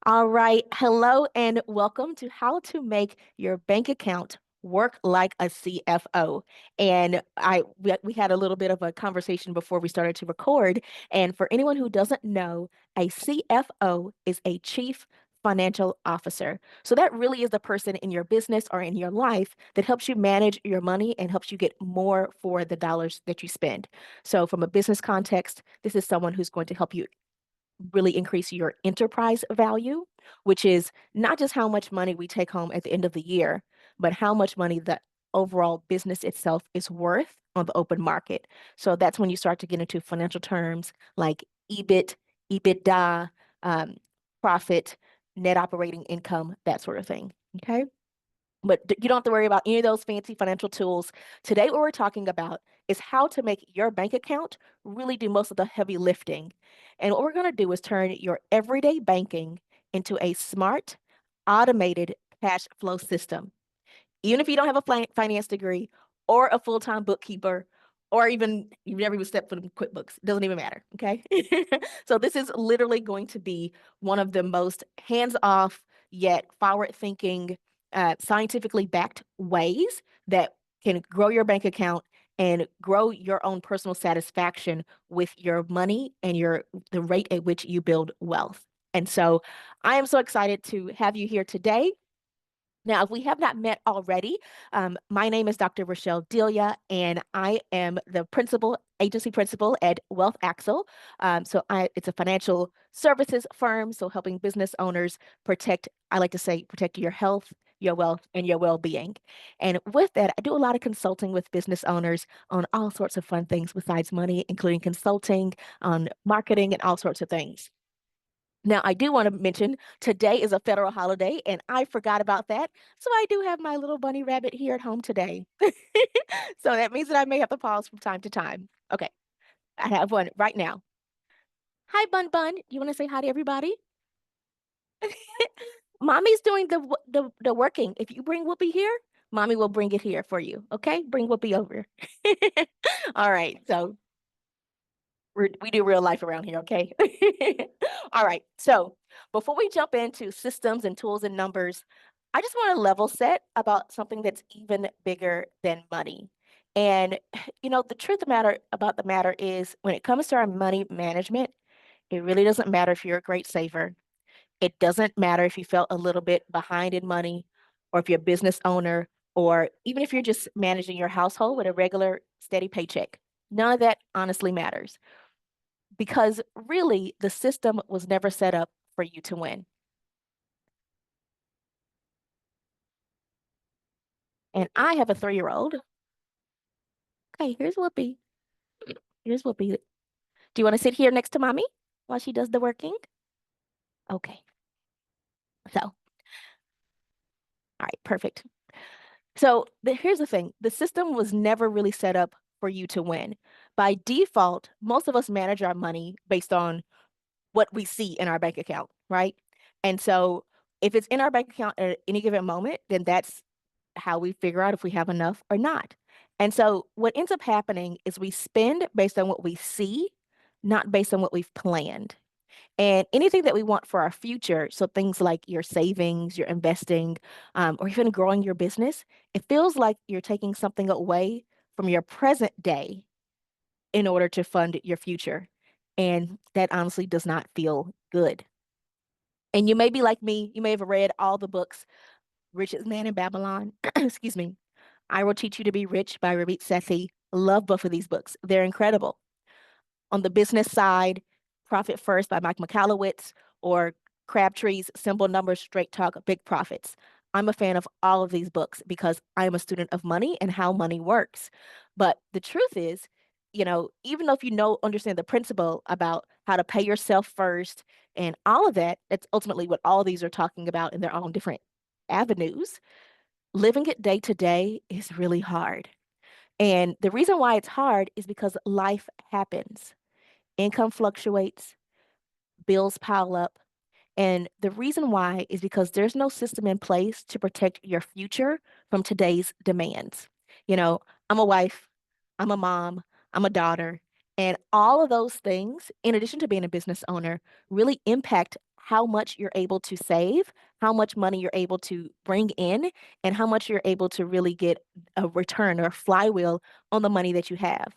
All right. Hello and welcome to How to Make Your Bank Account Work Like a CFO. And we had a little bit of a conversation before we started to record. And for anyone who doesn't know, a CFO is a Chief Financial Officer. So that really is the person in your business or in your life that helps you manage your money and helps you get more for the dollars that you spend. So from a business context, this is someone who's going to help you really increase your enterprise value, which is not just how much money we take home at the end of the year, but how much money the overall business itself is worth on the open market. So that's when you start to get into financial terms like EBIT, EBITDA, um, profit, net operating income, that sort of thing. Okay. But you don't have to worry about any of those fancy financial tools. Today, what we're talking about is how to make your bank account really do most of the heavy lifting. And what we're going to do is turn your everyday banking into a smart, automated cash flow system. Even if you don't have a finance degree or a full-time bookkeeper, or even you've never even stepped foot in QuickBooks, it doesn't even matter. Okay. So this is literally going to be one of the most hands-off yet forward-thinking, scientifically backed ways that can grow your bank account and grow your own personal satisfaction with your money and the rate at which you build wealth. And so I am so excited to have you here today. Now, if we have not met already, my name is Dr. Rochelle Delia, and I am the agency principal at Wealth Axle. It's a financial services firm, so helping business owners I like to say, protect your health, your wealth, and your well-being. And with that, I do a lot of consulting with business owners on all sorts of fun things besides money, including consulting on marketing and all sorts of things. Now, I do want to mention today is a federal holiday, and I forgot about that. So I do have my little bunny rabbit here at home today. So that means that I may have to pause from time to time. Okay, I have one right now. Hi, Bun Bun. You want to say hi to everybody? Mommy's doing the working. If you bring Whoopi here, Mommy will bring it here for you. Okay, bring Whoopi over. All right. So we do real life around here, okay? All right. So before we jump into systems and tools and numbers, I just want to level set about something that's even bigger than money. And the truth of the matter is when it comes to our money management, it really doesn't matter if you're a great saver. It doesn't matter if you felt a little bit behind in money, or if you're a business owner, or even if you're just managing your household with a regular steady paycheck. None of that honestly matters because really the system was never set up for you to win. And I have a 3-year-old. Okay, here's Whoopi. Here's Whoopi. Do you want to sit here next to mommy while she does the working? Okay. So, all right, perfect. So here's the thing. The system was never really set up for you to win. By default, most of us manage our money based on what we see in our bank account, right? And so if it's in our bank account at any given moment, then that's how we figure out if we have enough or not. And so what ends up happening is we spend based on what we see, not based on what we've planned. And anything that we want for our future, so things like your savings, your investing, or even growing your business, it feels like you're taking something away from your present day in order to fund your future. And that honestly does not feel good. And you may be like me, you may have read all the books, Richest Man in Babylon, excuse me, I Will Teach You to Be Rich by Ramit Sethi. Love both of these books. They're incredible. On the business side, Profit First by Mike Michalowicz or Crabtree's Simple Numbers, Straight Talk, Big Profits. I'm a fan of all of these books because I'm a student of money and how money works. But the truth is, even though if understand the principle about how to pay yourself first and all of that, that's ultimately what all of these are talking about in their own different avenues. Living it day to day is really hard. And the reason why it's hard is because life happens. Income fluctuates, bills pile up. And the reason why is because there's no system in place to protect your future from today's demands. You know, I'm a wife, I'm a mom, I'm a daughter, and all of those things, in addition to being a business owner, really impact how much you're able to save, how much money you're able to bring in, and how much you're able to really get a return or a flywheel on the money that you have.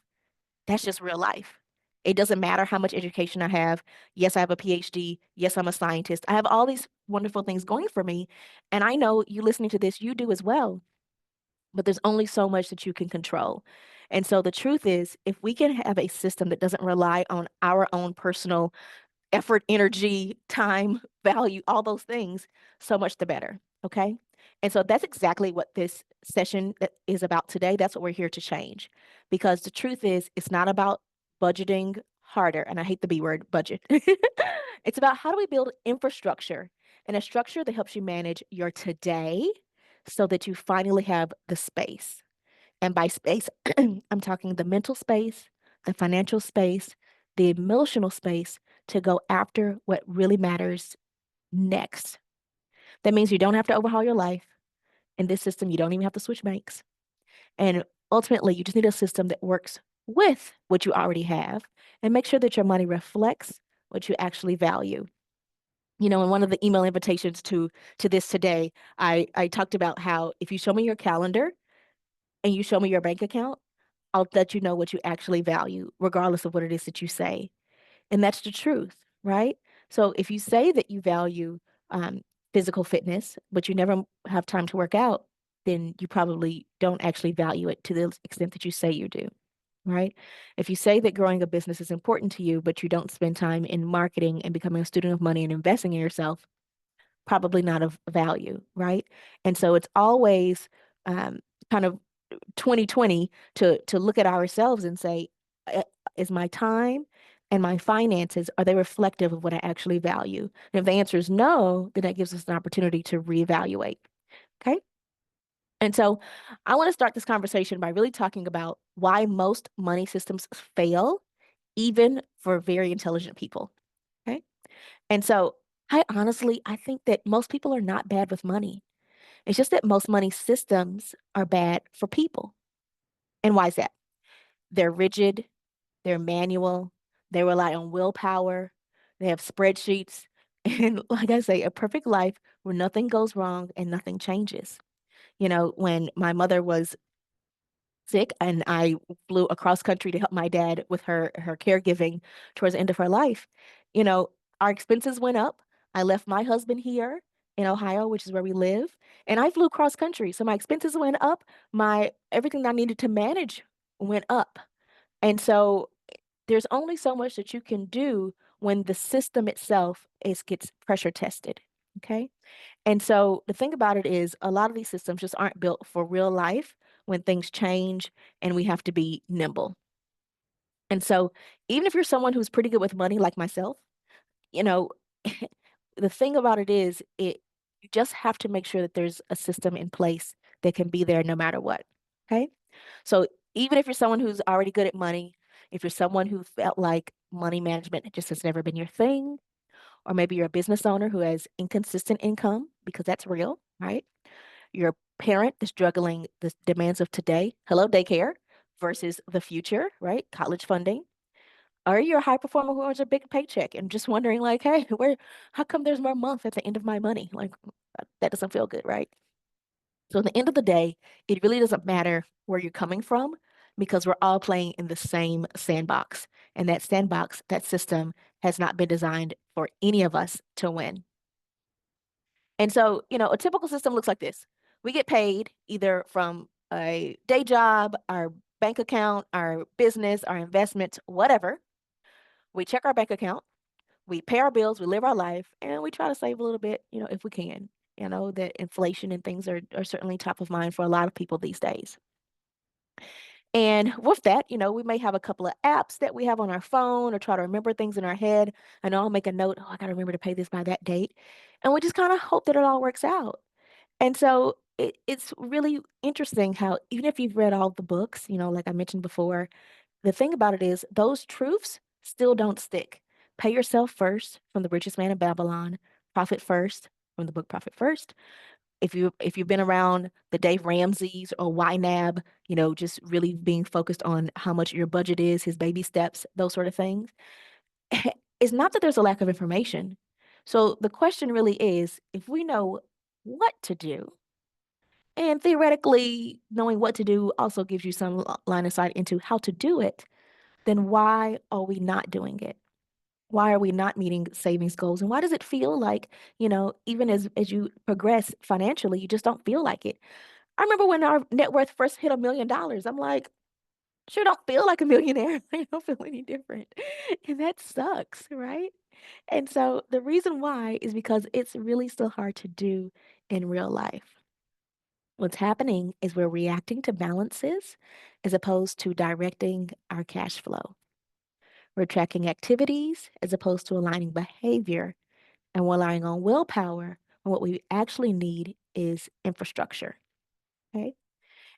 That's just real life. It doesn't matter how much education I have. Yes, I have a PhD. Yes, I'm a scientist. I have all these wonderful things going for me. And I know you listening to this, you do as well. But there's only so much that you can control. And so the truth is, if we can have a system that doesn't rely on our own personal effort, energy, time, value, all those things, so much the better. Okay. And so that's exactly what this session that is about today. That's what we're here to change. Because the truth is, it's not about budgeting harder. And I hate the B word, budget. It's about how do we build infrastructure and a structure that helps you manage your today so that you finally have the space. And by space, I'm talking the mental space, the financial space, the emotional space to go after what really matters next. That means you don't have to overhaul your life. In this system, you don't even have to switch banks. And ultimately, you just need a system that works with what you already have and make sure that your money reflects what you actually value. You know, in one of the email invitations to this today, I talked about how if you show me your calendar and you show me your bank account, I'll let you know what you actually value, regardless of what it is that you say. And that's the truth, right? So if you say that you value um, physical fitness, but you never have time to work out, then you probably don't actually value it to the extent that you say you do, right? If you say that growing a business is important to you, but you don't spend time in marketing and becoming a student of money and investing in yourself, probably not of value, right? And so it's always um, kind of 2020 to look at ourselves and say, "Uh, is my time and my finances, are they reflective of what I actually value? And if the answer is no, then that gives us an opportunity to reevaluate. Okay. And so I want to start this conversation by really talking about why most money systems fail, even for very intelligent people. Okay. And so I think that most people are not bad with money. It's just that most money systems are bad for people. And why is that? They're rigid, they're manual, they rely on willpower, they have spreadsheets, and like I say, a perfect life where nothing goes wrong and nothing changes. You know, when my mother was sick and I flew across country to help my dad with her caregiving towards the end of her life, you know, our expenses went up. I left my husband here in Ohio, which is where we live, and I flew cross country. So my expenses went up, my everything that I needed to manage went up. And so there's only so much that you can do when the system itself is gets pressure tested. Okay. And so the thing about it is a lot of these systems just aren't built for real life when things change and we have to be nimble. And so even if you're someone who's pretty good with money like myself, you know, the thing about it is it you just have to make sure that there's a system in place that can be there no matter what. Okay? So even if you're someone who's already good at money, if you're someone who felt like money management just has never been your thing, or maybe you're a business owner who has inconsistent income because that's real, right? You're a parent that's juggling the demands of today, hello, daycare, versus the future, right? College funding. Or you're a high performer who earns a big paycheck and just wondering, like, hey, how come there's more month at the end of my money? Like, that doesn't feel good, right? So at the end of the day, it really doesn't matter where you're coming from because we're all playing in the same sandbox. And that sandbox, that system has not been designed for any of us to win. And so, you know, a typical system looks like this. We get paid either from a day job, our bank account, our business, our investments, whatever. We check our bank account, we pay our bills, we live our life, and we try to save a little bit, you know, if we can. You know, that inflation and things are certainly top of mind for a lot of people these days. And with that, you know, we may have a couple of apps that we have on our phone or try to remember things in our head. And I'll make a note, oh, I got to remember to pay this by that date. And we just kind of hope that it all works out. And so it's really interesting how, even if you've read all the books, you know, like I mentioned before, the thing about it is those truths still don't stick. Pay yourself first from The Richest Man in Babylon, Profit First from the book Profit First. If you've been around the Dave Ramsey's or YNAB, you know, just really being focused on how much your budget is, his baby steps, those sort of things. It's not that there's a lack of information. So the question really is, if we know what to do, and theoretically knowing what to do also gives you some line of sight into how to do it, then why are we not doing it? Why are we not meeting savings goals? And why does it feel like, even as you progress financially, you just don't feel like it? I remember when our net worth first hit $1 million, I'm like, sure don't feel like a millionaire. I don't feel any different. And that sucks, right? And so the reason why is because it's really still hard to do in real life. What's happening is we're reacting to balances as opposed to directing our cash flow. We're tracking activities as opposed to aligning behavior, and we're relying on willpower. And what we actually need is infrastructure. Okay.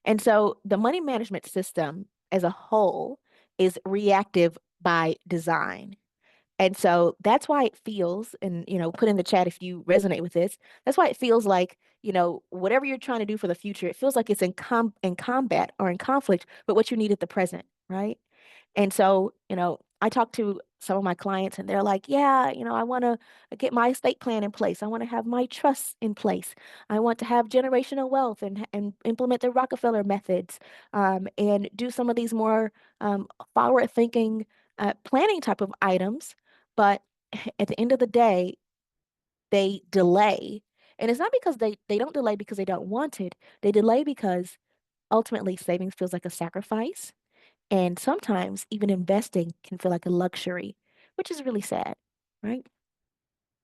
And so the money management system as a whole is reactive by design. And so that's why it feels, and put in the chat if you resonate with this. That's why it feels like, whatever you're trying to do for the future, it feels like it's in combat or in conflict with what you need at the present, right? And so, I talk to some of my clients and they're like, yeah, I want to get my estate plan in place. I want to have my trusts in place. I want to have generational wealth and implement the Rockefeller methods, and do some of these more forward thinking planning type of items. But at the end of the day, they delay. And it's not because they don't delay because they don't want it. They delay because ultimately savings feels like a sacrifice, and sometimes even investing can feel like a luxury, which is really sad, right?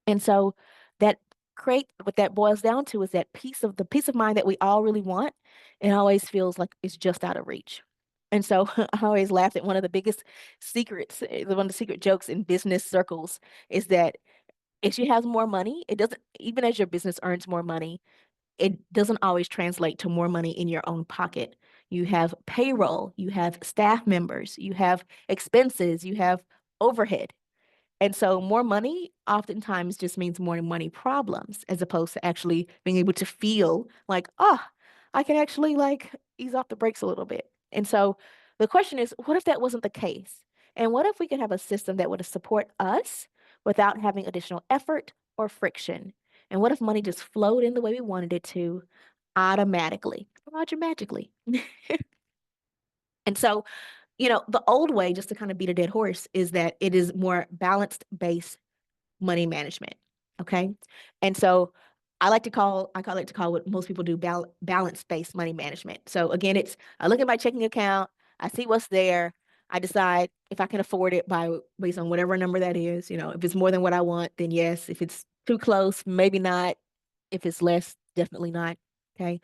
And so that create what that boils down to is that peace of mind that we all really want, it always feels like it's just out of reach. And so I always laugh at one of the biggest secrets, one of the secret jokes in business circles is that if she has more money, it doesn't, even as your business earns more money, it doesn't always translate to more money in your own pocket. You have payroll, you have staff members, you have expenses, you have overhead. And so more money oftentimes just means more money problems as opposed to actually being able to feel like, oh, I can actually like ease off the brakes a little bit. And so the question is, what if that wasn't the case? And what if we could have a system that would support us without having additional effort or friction? And what if money just flowed in the way we wanted it to automatically, Roger magically? And so, the old way, just to kind of beat a dead horse, is that it is more balanced based money management. Okay. And so I like to call what most people do balance-based money management. So again, I look at my checking account, I see what's there, I decide if I can afford it based on whatever number that is. If it's more than what I want, then yes. If it's too close, maybe not. If it's less, definitely not. Okay.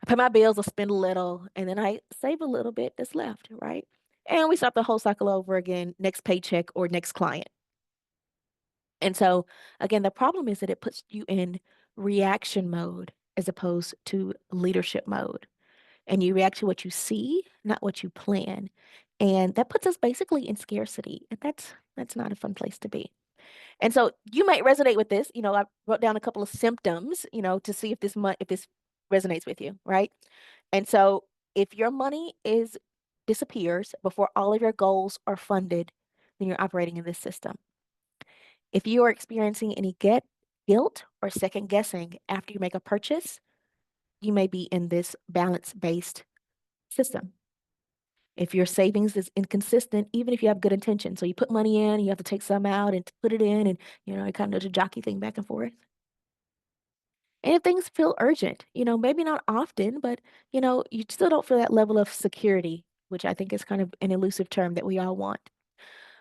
I pay my bills, I spend a little, and then I save a little bit that's left, right? And we start the whole cycle over again, next paycheck or next client. And so, again, the problem is that it puts you in reaction mode as opposed to leadership mode. And you react to what you see, not what you plan. And that puts us basically in scarcity. And that's not a fun place to be. And so you might resonate with this. I wrote down a couple of symptoms, to see if this resonates with you, right? And so if your money is disappears before all of your goals are funded, then you're operating in this system. If you are experiencing any guilt or second guessing after you make a purchase, you may be in this balance-based system. If your savings is inconsistent, even if you have good intention, so you put money in, you have to take some out and put it in, and it kind of does a jockey thing back and forth. And if things feel urgent, maybe not often, but you still don't feel that level of security, which I think is kind of an elusive term that we all want.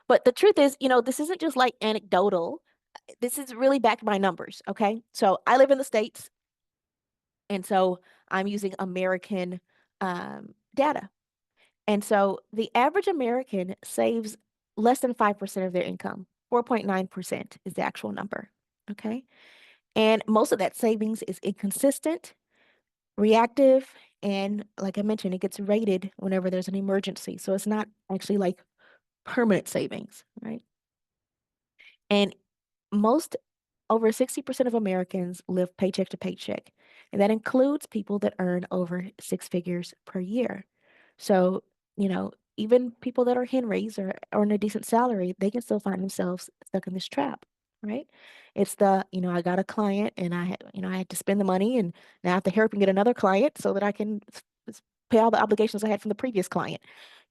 But the truth is, this isn't just like anecdotal. This is really backed by numbers, okay? So I live in the States, and so I'm using American data. And so the average American saves less than 5% of their income. 4.9% is the actual number, okay? And most of that savings is inconsistent, reactive, and like I mentioned, it gets rated whenever there's an emergency. So it's not actually like permanent savings, right? And most over 60% of Americans live paycheck to paycheck, and that includes people that earn over six figures per year. So, even people that are Henrys or earn a decent salary, they can still find themselves stuck in this trap, right? It's I got a client and I had to spend the money and now I have to help and get another client so that I can pay all the obligations I had from the previous client.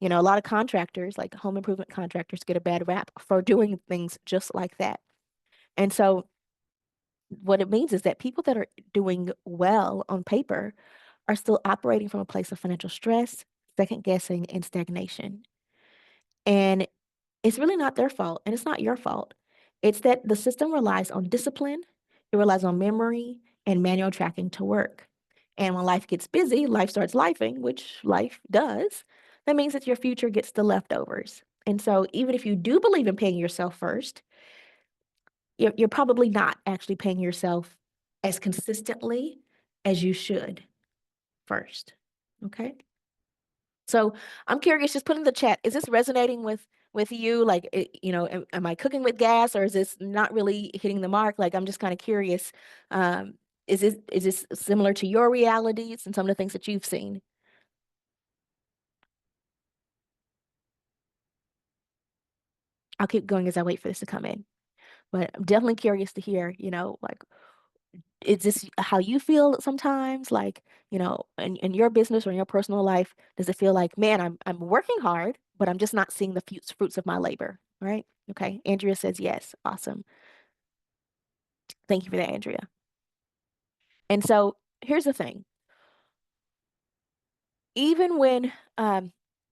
A lot of contractors, like home improvement contractors, get a bad rap for doing things just like that. And so what it means is that people that are doing well on paper are still operating from a place of financial stress, second guessing, and stagnation. And it's really not their fault, and it's not your fault. It's that the system relies on discipline, it relies on memory and manual tracking to work. And when life gets busy, life starts lifing, which life does. That means that your future gets the leftovers. And so, even if you do believe in paying yourself first, you're probably not actually paying yourself as consistently as you should first. Okay. So I'm curious, just put in the chat, is this resonating with you? Like, am I cooking with gas or is this not really hitting the mark? Like, I'm just kind of curious. Um, is this similar to your realities and some of the things that you've seen? I'll keep going as I wait for this to come in. But I'm definitely curious to hear, like, is this how you feel sometimes? Like, in your business or in your personal life, does it feel like, man, I'm working hard, but I'm just not seeing the fruits of my labor, right? Okay. Andrea says yes. Awesome. Thank you for that, Andrea. And so here's the thing. Even when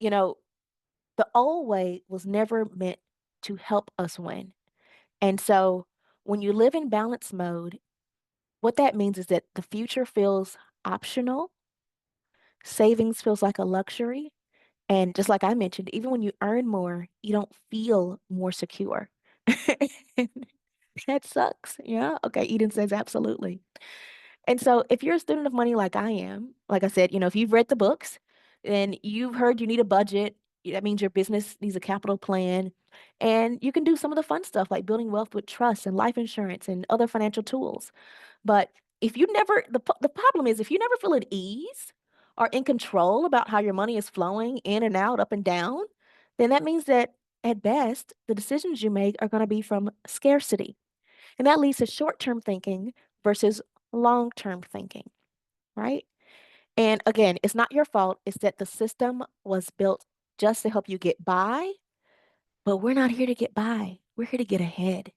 you know, the old way was never meant to help us win. And so when you live in balance mode, what that means is that the future feels optional, savings feels like a luxury. And just like I mentioned, even when you earn more, you don't feel more secure. That sucks. Yeah. Okay. Eden says absolutely. And so if you're a student of money like I am, like I said, if you've read the books and you've heard you need a budget, that means your business needs a capital plan. And you can do some of the fun stuff like building wealth with trust and life insurance and other financial tools. But if you never, the problem is if you never feel at ease or in control about how your money is flowing in and out, up and down, then that means that at best, the decisions you make are going to be from scarcity. And that leads to short-term thinking versus long-term thinking, right? And again, it's not your fault. It's that the system was built just to help you get by, but we're not here to get by. We're here to get ahead.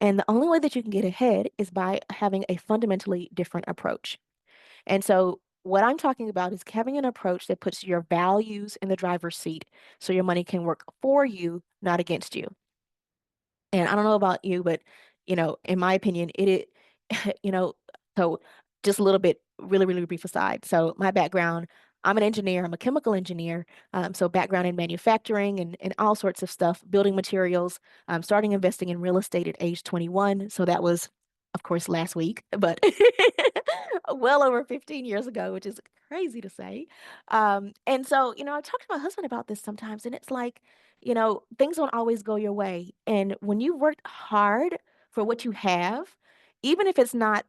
And the only way that you can get ahead is by having a fundamentally different approach. And so, what I'm talking about is having an approach that puts your values in the driver's seat so your money can work for you, not against you. And I don't know about you, but in my opinion, you know, so just a little bit, really, really brief aside. So my background, I'm an engineer, I'm a chemical engineer. So background in manufacturing and all sorts of stuff, building materials, starting investing in real estate at age 21. So that was, of course, last week, but well over 15 years ago, which is crazy to say. And so, I talk to my husband about this sometimes, and it's like, things don't always go your way. And when you worked hard for what you have, even if it's not,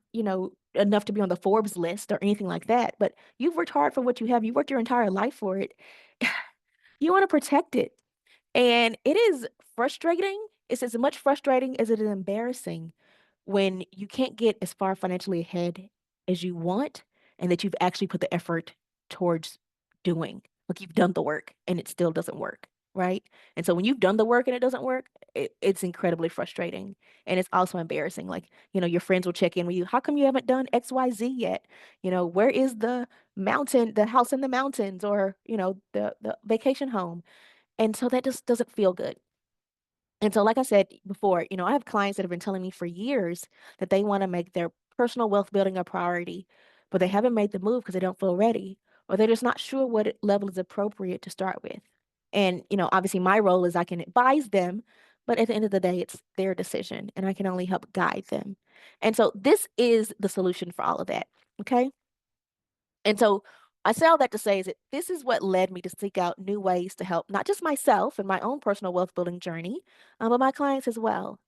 enough to be on the Forbes list or anything like that, but you've worked hard for what you have, you worked your entire life for it, you want to protect it. And it is frustrating. It's as much frustrating as it is embarrassing when you can't get as far financially ahead as you want and that you've actually put the effort towards doing. Like you've done the work and it still doesn't work, right? And so when you've done the work and it doesn't work, it's incredibly frustrating. And it's also embarrassing. Like, your friends will check in with you. How come you haven't done XYZ yet? Where is the mountain, the house in the mountains or, the vacation home? And so that just doesn't feel good. And so, like I said before, I have clients that have been telling me for years that they want to make their personal wealth building a priority, but they haven't made the move because they don't feel ready, or they're just not sure what level is appropriate to start with. And, obviously, my role is I can advise them, but at the end of the day, it's their decision, and I can only help guide them. And so, this is the solution for all of that. Okay. And so I say all that to say is that this is what led me to seek out new ways to help not just myself and my own personal wealth building journey, but my clients as well.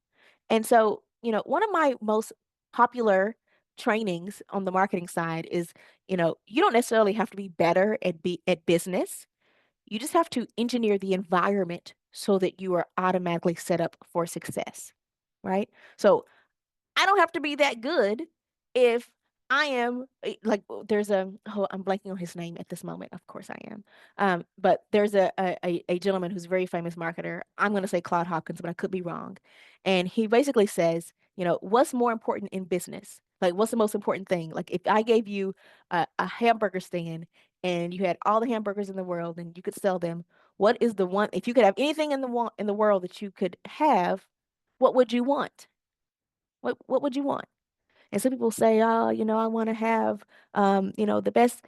And so, one of my most popular trainings on the marketing side is, you don't necessarily have to be better at business. You just have to engineer the environment so that you are automatically set up for success. right? So I don't have to be that good if I am like there's a oh, I'm blanking on his name at this moment. Of course I am. But there's a gentleman who's a very famous marketer. I'm going to say Claude Hopkins, but I could be wrong. And he basically says, what's more important in business? Like, what's the most important thing? Like, if I gave you a hamburger stand and you had all the hamburgers in the world and you could sell them, what is the one? If you could have anything in the world that you could have, what would you want? What would you want? And some people say, oh, I want to have, the best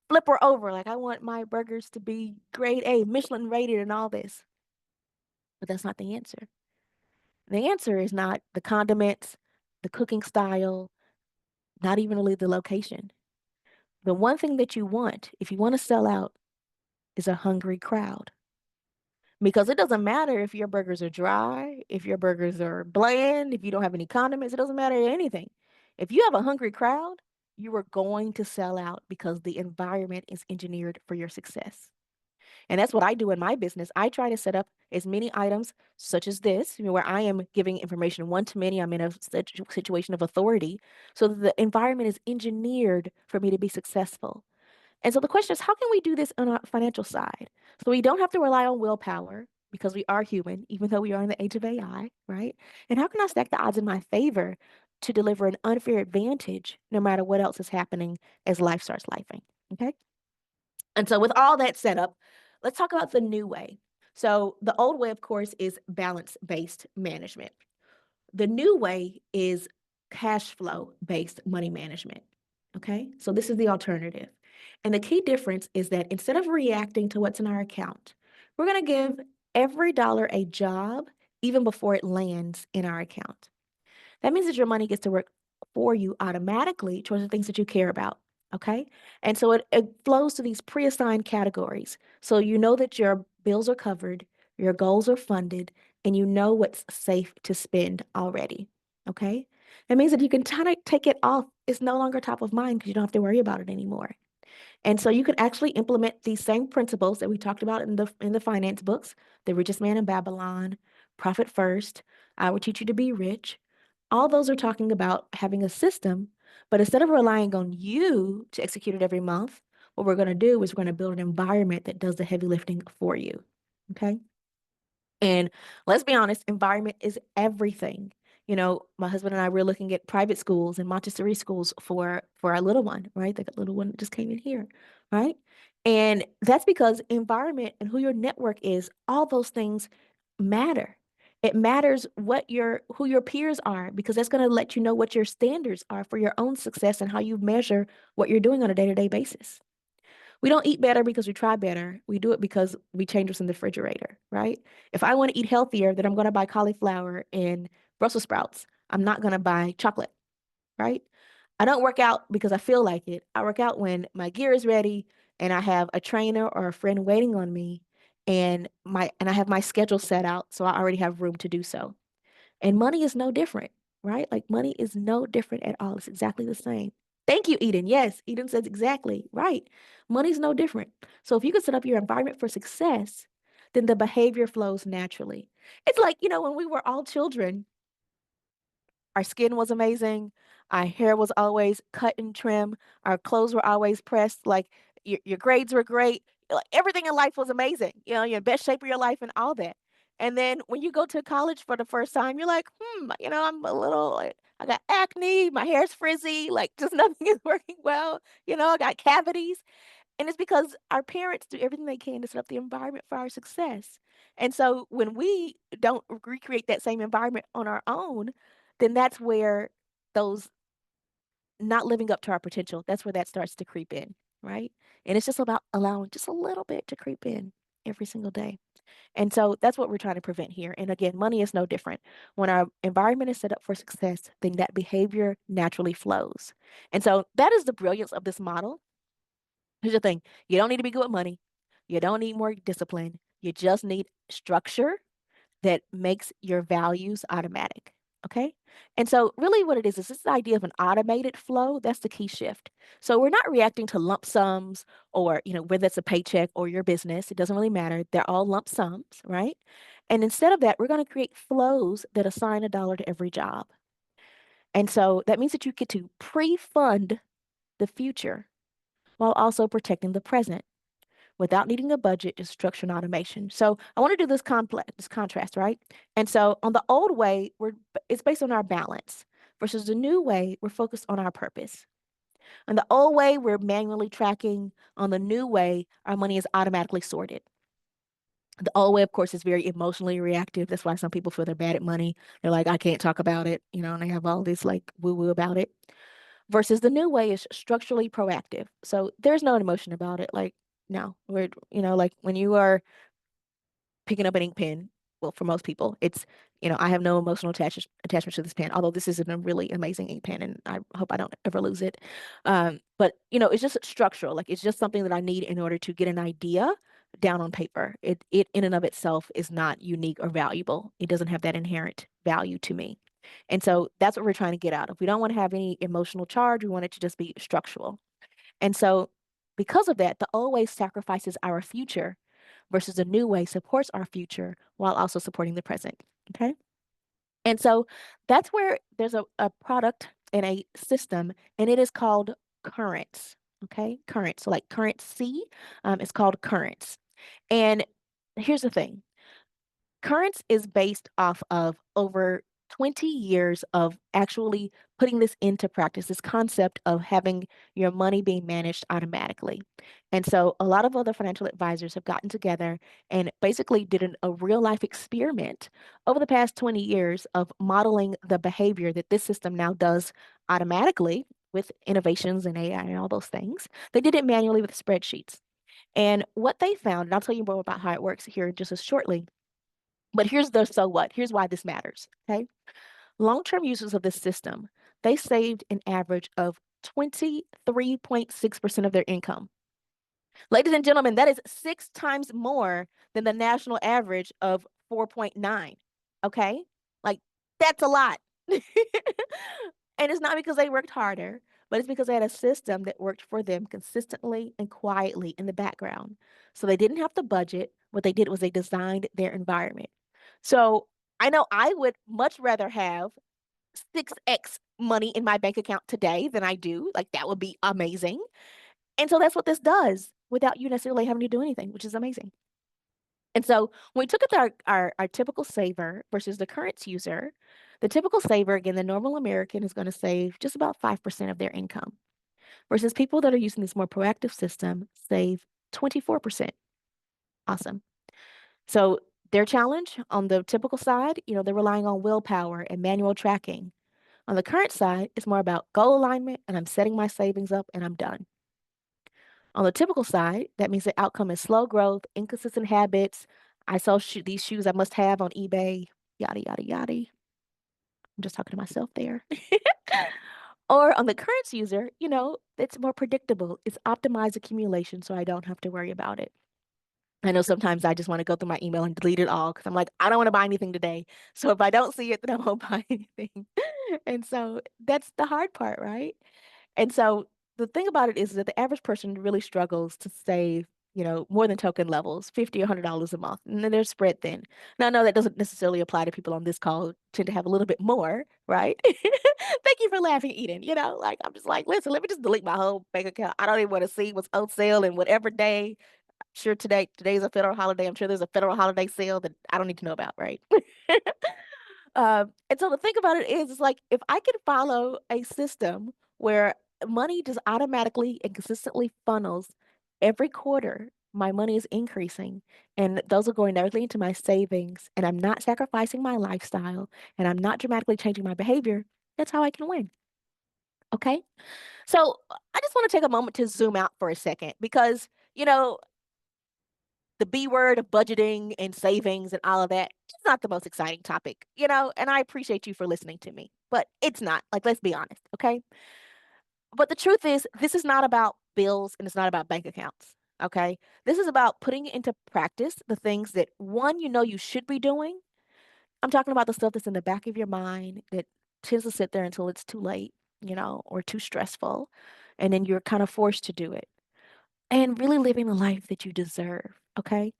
flipper over. Like I want my burgers to be grade A, Michelin rated and all this. But that's not the answer. The answer is not the condiments, the cooking style, not even really the location. The one thing that you want, if you want to sell out, is a hungry crowd. Because it doesn't matter if your burgers are dry, if your burgers are bland, if you don't have any condiments, it doesn't matter anything. If you have a hungry crowd, you are going to sell out because the environment is engineered for your success. And that's what I do in my business. I try to set up as many items such as this, where I am giving information one to many. I'm in a situation of authority so that the environment is engineered for me to be successful. And so the question is, how can we do this on a financial side? So we don't have to rely on willpower because we are human, even though we are in the age of AI, right? And how can I stack the odds in my favor to deliver an unfair advantage no matter what else is happening as life starts lifing? Okay. And so with all that set up, let's talk about the new way. So the old way, of course, is balance-based management. The new way is cash flow based money management. Okay. So this is the alternative. And the key difference is that instead of reacting to what's in our account, we're going to give every dollar a job even before it lands in our account. That means that your money gets to work for you automatically towards the things that you care about. Okay. And so it flows to these pre assigned categories. So you know that your bills are covered, your goals are funded, and you know what's safe to spend already. Okay. That means that you can kind of take it off. It's no longer top of mind because you don't have to worry about it anymore. And so you can actually implement these same principles that we talked about in the finance books, The Richest Man in Babylon, Profit First, I Will Teach You to Be Rich. All those are talking about having a system, but instead of relying on you to execute it every month, what we're going to do is we're going to build an environment that does the heavy lifting for you. Okay. And let's be honest, environment is everything. My husband and I were looking at private schools and Montessori schools for our little one, right? The little one that just came in here, right? And that's because environment and who your network is, all those things matter. It matters who your peers are because that's going to let you know what your standards are for your own success and how you measure what you're doing on a day-to-day basis. We don't eat better because we try better. We do it because we change what's in the refrigerator, right? If I want to eat healthier, then I'm going to buy cauliflower and Brussels sprouts. I'm not going to buy chocolate, right? I don't work out because I feel like it. I work out when my gear is ready and I have a trainer or a friend waiting on me and I have my schedule set out so I already have room to do so. And money is no different, right? Like money is no different at all. It's exactly the same. Thank you, Eden. Yes, Eden says exactly right. Money's no different. So if you can set up your environment for success, then the behavior flows naturally. It's like, when we were all children, our skin was amazing. Our hair was always cut and trim. Our clothes were always pressed. Like your grades were great. Like everything in life was amazing. You're in best shape of your life and all that. And then when you go to college for the first time, you're like, I'm a little, like, I got acne, my hair's frizzy, like just nothing is working well. I got cavities. And it's because our parents do everything they can to set up the environment for our success. And so when we don't recreate that same environment on our own, then that's where those not living up to our potential, that's where that starts to creep in, right? And it's just about allowing just a little bit to creep in every single day. And so that's what we're trying to prevent here. And again, money is no different. When our environment is set up for success, then that behavior naturally flows. And so that is the brilliance of this model. Here's the thing, you don't need to be good with money. You don't need more discipline. You just need structure that makes your values automatic. Okay. And so, really, what it is this idea of an automated flow. That's the key shift. So, we're not reacting to lump sums or, whether it's a paycheck or your business, it doesn't really matter. They're all lump sums, right? And instead of that, we're going to create flows that assign a dollar to every job. And so that means that you get to pre-fund the future while also protecting the present without needing a budget, just structure and automation. So I want to do this contrast, right? And so on the old way, it's based on our balance versus the new way, we're focused on our purpose. On the old way, we're manually tracking. On the new way, our money is automatically sorted. The old way, of course, is very emotionally reactive. That's why some people feel they're bad at money. They're like, I can't talk about it, and they have all this like woo woo about it. Versus the new way is structurally proactive. So there's no emotion about it. Like, no, like when you are picking up an ink pen, well, for most people, I have no emotional attachment to this pen, although this is a really amazing ink pen and I hope I don't ever lose it. But, it's just structural. Like, it's just something that I need in order to get an idea down on paper. It in and of itself is not unique or valuable. It doesn't have that inherent value to me. And so that's what we're trying to get out of. We don't want to have any emotional charge. We want it to just be structural. And so, because of that, the old way sacrifices our future versus the new way supports our future while also supporting the present. Okay. And so that's where there's a product and a system, and it is called currents. Okay. Currents. So, like currency, it's called currents. And here's the thing. Currents is based off of over 20 years of actually putting this into practice, this concept of having your money being managed automatically. And so a lot of other financial advisors have gotten together and basically did a real life experiment over the past 20 years of modeling the behavior that this system now does automatically with innovations in AI and all those things. They did it manually with spreadsheets. And what they found, and I'll tell you more about how it works here just as shortly, but here's the so what. Here's why this matters. Okay. Long-term users of this system, they saved an average of 23.6% of their income. Ladies and gentlemen, that is 6 times more than the national average of 4.9. Okay. Like, that's a lot. And it's not because they worked harder, but it's because they had a system that worked for them consistently and quietly in the background. So they didn't have to budget. What they did was they designed their environment. So I know I would much rather have 6x money in my bank account today than I do. Like, that would be amazing. And so that's what this does without you necessarily having to do anything, which is amazing. And so when we took at our typical saver versus the current user, the typical saver, again, the normal American is going to save just about 5% of their income, versus people that are using this more proactive system save 24%. Awesome. So their challenge on the typical side, they're relying on willpower and manual tracking. On the current side, it's more about goal alignment and I'm setting my savings up and I'm done. On the typical side, that means the outcome is slow growth, inconsistent habits. I sell these shoes I must have on eBay, yada, yada, yada. I'm just talking to myself there. Or on the current user, it's more predictable. It's optimized accumulation, so I don't have to worry about it. I know sometimes I just want to go through my email and delete it all because I'm like, I don't want to buy anything today. So if I don't see it, then I won't buy anything. And so that's the hard part, right? And so the thing about it is that the average person really struggles to save, more than token levels, 50 or $100 a month. And then they're spread thin. Now, I know that doesn't necessarily apply to people on this call who tend to have a little bit more, right? Thank you for laughing, Eden. Like I'm just like, listen, let me just delete my whole bank account. I don't even want to see what's on sale and whatever day. Sure, today's a federal holiday. I'm sure there's a federal holiday sale that I don't need to know about, right? And so the thing about it is, it's like if I can follow a system where money just automatically and consistently funnels every quarter, my money is increasing, and those are going directly into my savings, and I'm not sacrificing my lifestyle, and I'm not dramatically changing my behavior. That's how I can win. Okay. So I just want to take a moment to zoom out for a second because, the B word of budgeting and savings and all of that, it's not the most exciting topic, and I appreciate you for listening to me, but it's not. Like, let's be honest, okay? But the truth is, this is not about bills and it's not about bank accounts, okay? This is about putting into practice the things that, one, you should be doing. I'm talking about the stuff that's in the back of your mind that tends to sit there until it's too late, or too stressful. And then you're kind of forced to do it and really living the life that you deserve, okay?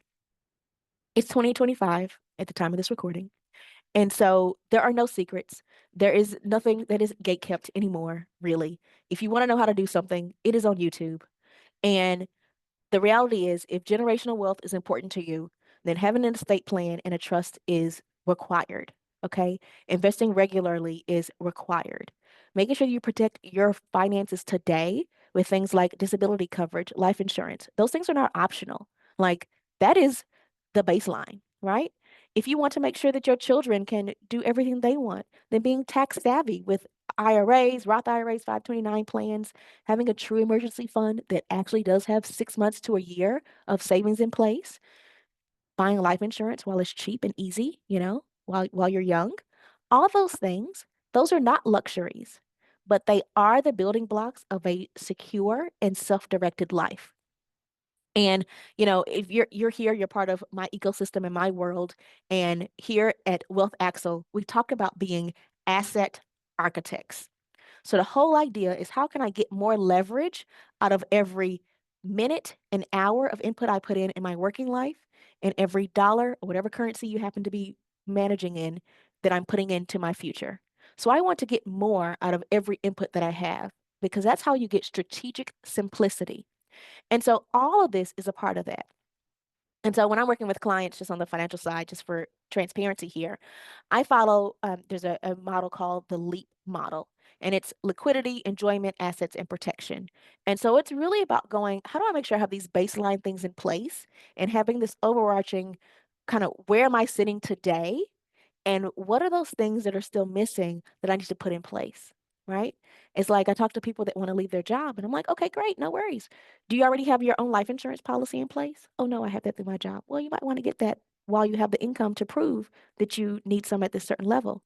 It's 2025 at the time of this recording. And so there are no secrets. There is nothing that is gate kept anymore, really. If you want to know how to do something, it is on YouTube. And the reality is, if generational wealth is important to you, then having an estate plan and a trust is required. Okay. Investing regularly is required. Making sure you protect your finances today with things like disability coverage, life insurance, those things are not optional. Like, that is the baseline, right? If you want to make sure that your children can do everything they want, then being tax savvy with IRAs, Roth IRAs, 529 plans, having a true emergency fund that actually does have 6 months to a year of savings in place, buying life insurance while it's cheap and easy, while you're young, all those things, those are not luxuries, but they are the building blocks of a secure and self-directed life. And if you're here, you're part of my ecosystem and my world. And here at Wealth Axle, we talk about being asset architects. So the whole idea is, how can I get more leverage out of every minute and hour of input I put in my working life, and every dollar or whatever currency you happen to be managing in that I'm putting into my future. So I want to get more out of every input that I have, because that's how you get strategic simplicity. And so all of this is a part of that. And so when I'm working with clients just on the financial side, just for transparency here, I follow, there's a model called the LEAP model, and it's liquidity, enjoyment, assets, and protection. And so it's really about going, how do I make sure I have these baseline things in place and having this overarching kind of, where am I sitting today? And what are those things that are still missing that I need to put in place? Right? It's like, I talk to people that want to leave their job, and I'm like, okay, great, no worries. Do you already have your own life insurance policy in place? Oh, no, I have that through my job. Well, you might want to get that while you have the income to prove that you need some at this certain level.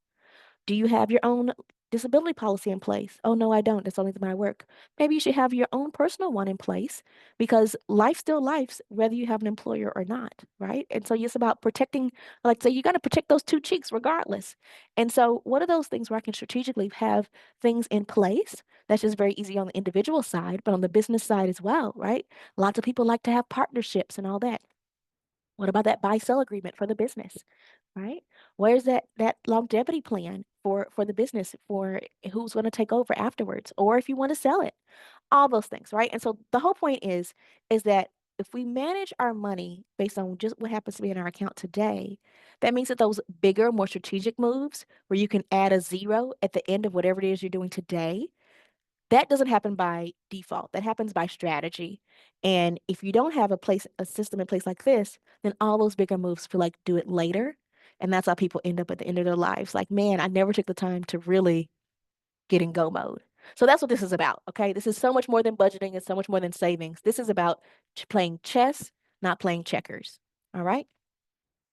Do you have your own disability policy in place? Oh, no, I don't. That's only through my work. Maybe you should have your own personal one in place, because life still lives whether you have an employer or not, right? And so it's about protecting, like, say, you got to protect those two cheeks regardless. And so what are those things where I can strategically have things in place? That's just very easy on the individual side, but on the business side as well, right? Lots of people like to have partnerships and all that. What about that buy-sell agreement for the business, right? Where's that longevity plan for the business, for who's going to take over afterwards, or if you want to sell it? All those things, right? And so the whole point is that if we manage our money based on just what happens to be in our account today, that means that those bigger, more strategic moves where you can add a zero at the end of whatever it is you're doing today, that doesn't happen by default. That happens by strategy. And if you don't have a system in place like this, then all those bigger moves feel like do it later. And that's how people end up at the end of their lives. Like, man, I never took the time to really get in go mode. So that's what this is about. Okay. This is so much more than budgeting. It's so much more than savings. This is about playing chess, not playing checkers. All right.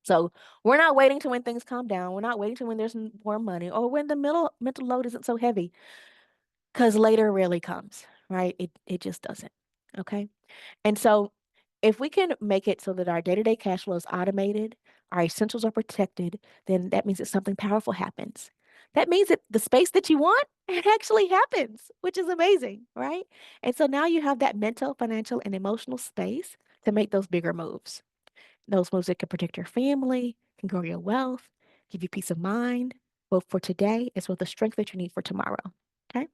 So we're not waiting to when things calm down. We're not waiting to when there's more money, or when the middle mental load isn't so heavy, because later rarely comes, right? It just doesn't. Okay. And so if we can make it so that our day-to-day cash flow is automated, our essentials are protected, then that means that something powerful happens. That means that the space that you want, it actually happens, which is amazing, right? And so now you have that mental, financial, and emotional space to make those bigger moves. Those moves that can protect your family, can grow your wealth, give you peace of mind, both for today as well as the strength that you need for tomorrow. Okay.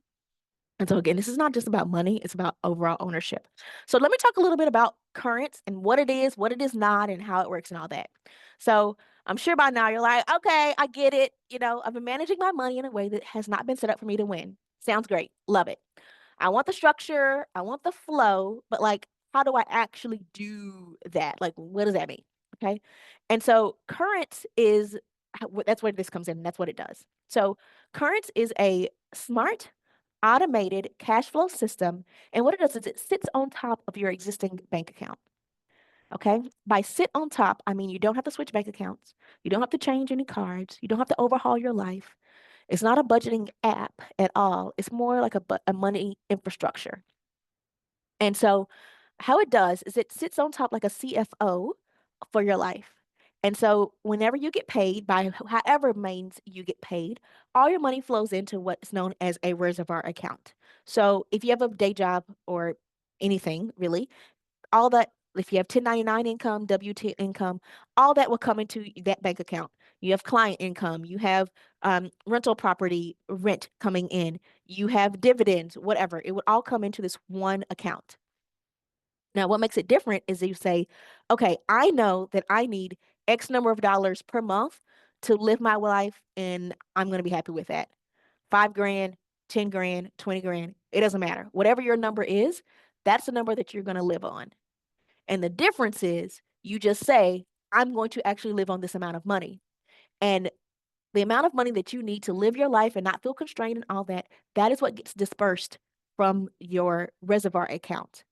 And so again, this is not just about money, it's about overall ownership. So let me talk a little bit about currents and what it is not, and how it works and all that. So I'm sure by now you're like, okay, I get it. I've been managing my money in a way that has not been set up for me to win. Sounds great. Love it. I want the structure, I want the flow, but like, how do I actually do that? Like, what does that mean? Okay. And so currents is that's where this comes in. That's what it does. So currents is a smart automated cash flow system. And what it does is it sits on top of your existing bank account. Okay. By sit on top, I mean you don't have to switch bank accounts. You don't have to change any cards. You don't have to overhaul your life. It's not a budgeting app at all. It's more like a money infrastructure. And so, how it does is it sits on top like a CFO for your life. And so, whenever you get paid, by however means you get paid, all your money flows into what's known as a reservoir account. So, if you have a day job or anything really, all that if you have 1099 income, W-2 income, all that will come into that bank account. You have client income, you have rental property rent coming in, you have dividends, whatever. It would all come into this one account. Now, what makes it different is that you say, okay, I know that I need X number of dollars per month to live my life, and I'm going to be happy with that. 5 grand, 10 grand, 20 grand, it doesn't matter. Whatever your number is, that's the number that you're going to live on. And the difference is you just say, I'm going to actually live on this amount of money. And the amount of money that you need to live your life and not feel constrained and all that, that is what gets dispersed from your reservoir account.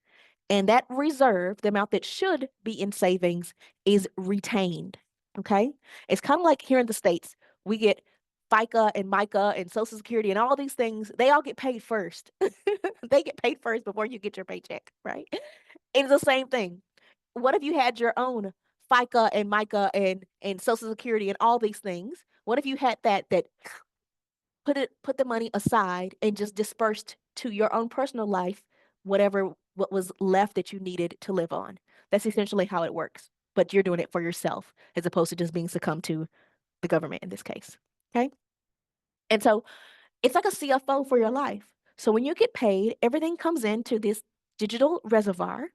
And that reserve, the amount that should be in savings, is retained. Okay. It's kind of like here in the States, we get FICA and MICA and Social Security and all these things, they all get paid first. They get paid first before you get your paycheck, right? It's the same thing. What if you had your own FICA and MICA and Social Security and all these things? What if you had that put the money aside and just dispersed to your own personal life whatever what was left that you needed to live on? That's essentially how it works. But you're doing it for yourself as opposed to just being succumbed to the government in this case. Okay? And so it's like a CFO for your life. So when you get paid, everything comes into this digital reservoir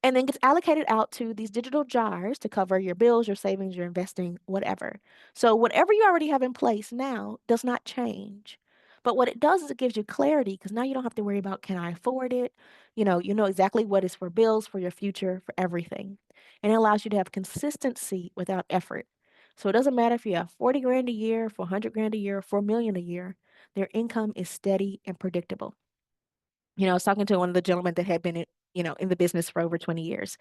and then gets allocated out to these digital jars to cover your bills, your savings, your investing, whatever. So whatever you already have in place now does not change. But what it does is it gives you clarity because now you don't have to worry about can I afford it? You know exactly what is for bills, for your future, for everything. And it allows you to have consistency without effort. So it doesn't matter if you have 40 grand a year, 400 grand a year, 4 million a year, their income is steady and predictable. I was talking to one of the gentlemen that had been in the business for over 20 years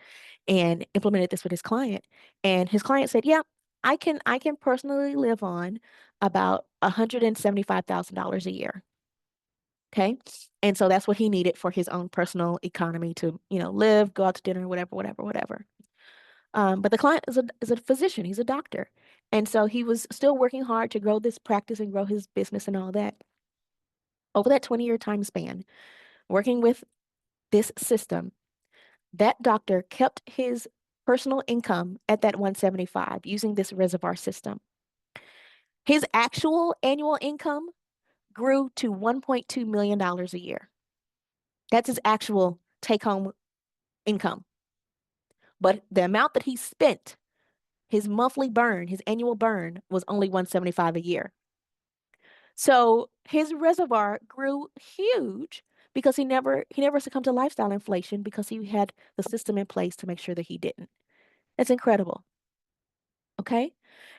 and implemented this with his client. And his client said, yeah, I can personally live on about $175,000 a year. Okay. And so that's what he needed for his own personal economy to, live, go out to dinner, whatever, whatever, whatever. But the client is a physician, he's a doctor. And so he was still working hard to grow this practice and grow his business and all that. Over that 20-year time span, working with this system, that doctor kept his personal income at that 175 using this reservoir system. His actual annual income grew to $1.2 million a year. That's his actual take home income. But the amount that he spent, his monthly burn, his annual burn was only 175 a year. So his reservoir grew huge because he never succumbed to lifestyle inflation because he had the system in place to make sure that he didn't. That's incredible. Okay.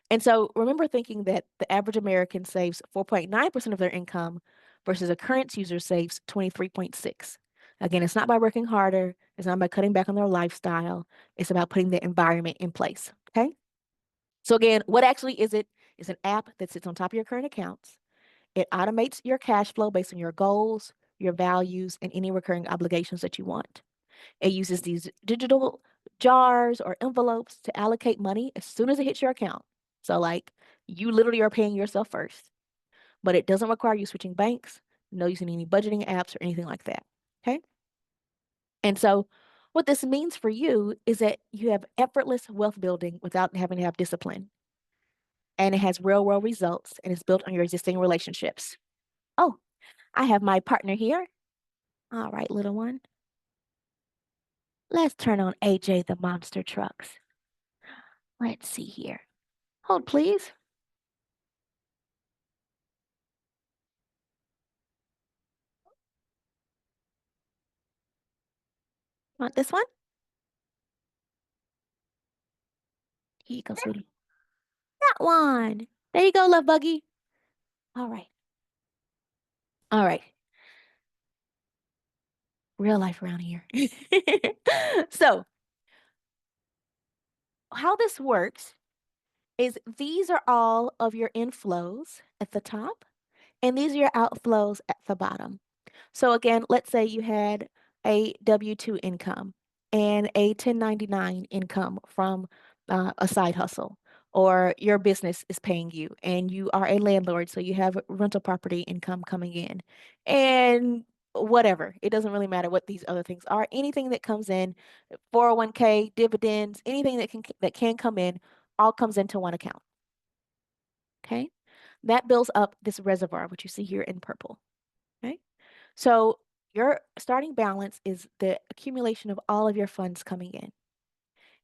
And so remember thinking that the average American saves 4.9% of their income versus a current user saves 23.6. Again, it's not by working harder, it's not by cutting back on their lifestyle, it's about putting the environment in place. Okay? So again, what actually is it? It's an app that sits on top of your current accounts. It automates your cash flow based on your goals, your values, and any recurring obligations that you want. It uses these digital jars or envelopes to allocate money as soon as it hits your account. So, like, you literally are paying yourself first, but it doesn't require you switching banks, no using any budgeting apps or anything like that. Okay. And so, what this means for you is that you have effortless wealth building without having to have discipline. And it has real world results and it's built on your existing relationships. Oh, I have my partner here. All right, little one. Let's turn on AJ the monster trucks. Let's see here. Hold, please. Want this one? Here you go, sweetie. That one. There you go, love buggy. All right. All right. Real life around here. So, how this works is these are all of your inflows at the top, and these are your outflows at the bottom. So again, let's say you had a W-2 income and a 1099 income from a side hustle, or your business is paying you and you are a landlord, so you have rental property income coming in. And whatever. It doesn't really matter what these other things are. Anything that comes in, 401k, dividends, anything that can come in, all comes into one account. Okay? That builds up this reservoir, which you see here in purple. Okay? So your starting balance is the accumulation of all of your funds coming in.